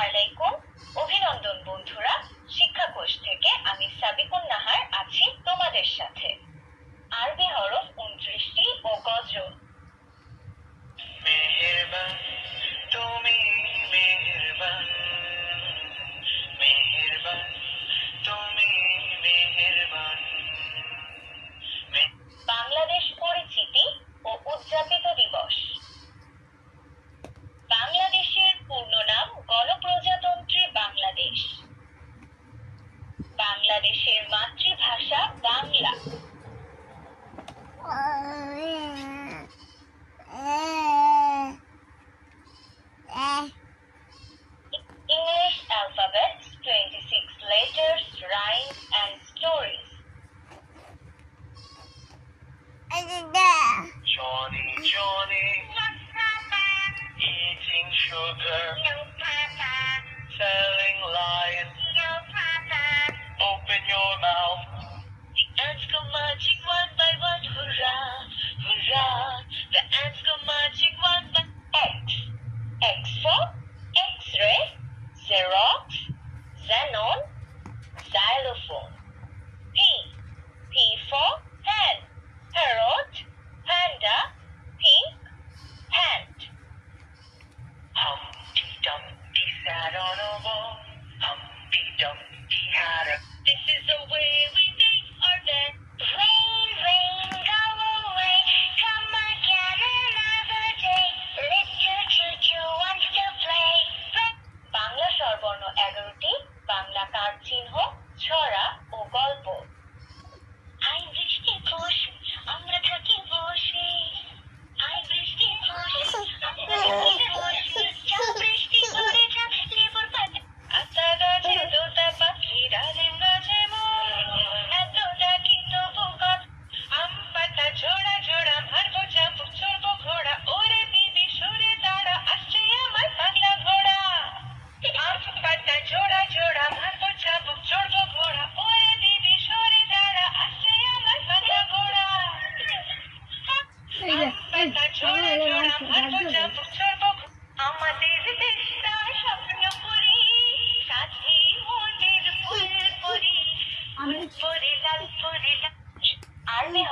আলাইকুম। অভিনন্দন বন্ধুরা। শিক্ষাকোষ থেকে আমি সাবিকুন নাহার আছি তোমাদের সাথে। আরবি হরফ 29টি ও গজল। মেহেরবান তুমি, মেহেরবান মেহেরবান তুমি, মেহেরবান। বাংলাদেশ পরিচিতি ও উদযাপিত দিবস। বাংলাদেশের পূর্ণ নাম গণপ্রজাতন্ত্রী বাংলাদেশ। বাংলাদেশের মাতৃভাষা Bangla. English alphabet, 26 letters, rhymes and stories. Johnny, Johnny, eating sugar. No, Papa. Telling lies. No, Papa. Open your mouth. The ants go marching one by one. Hurrah, hurrah. The ants go marching one by X. X for X-ray, Xerox, Xenon, xylophone. P. P for pen. Parrot, panda, pink, pant. Humpty Dumpty sat on a wall. Humpty Dumpty had a... This is the way we make our bed. Rain, rain, go away. Come again another day. Little choo-choo wants to play. Bangla স্বরবর্ণ 11টি, বাংলা কার চিহ্ন, ছড়া ও গল্প। I বৃষ্টি বসে আমরা থাকি বসে। I বৃষ্টি বসে আমরা থাকি বসে। যা বৃষ্টি করে যা লেবুর পাতা। আতা গাছে তোতা পাখি, ডালিম গাছে মোর। এত ডাকি তবু কত। আম পাতা ঝোড়া ঝোড়া, মারবো চাবুক চড়বো ঘোড়া। ওরে দিদি সরে দাঁড়া, আসছে আমার পাগলা ঘোড়া। আম পাতা ঝোড়া ঝোড়া, মারবো চাবুক চড়বো ঘোড়া। ওরে দিদি সরে দাঁড়া, আসছে আমার পাগলা ঘোড়া। পাতা ঝোড়া ঝোড়া, মারবো চাবুক চড়বো ঘোড়া। আমাদের দেশটা স্বপ্নপুরী, সাথী মনের ফুল পরি। ফুল পরি লাল পরি লাল। আরবি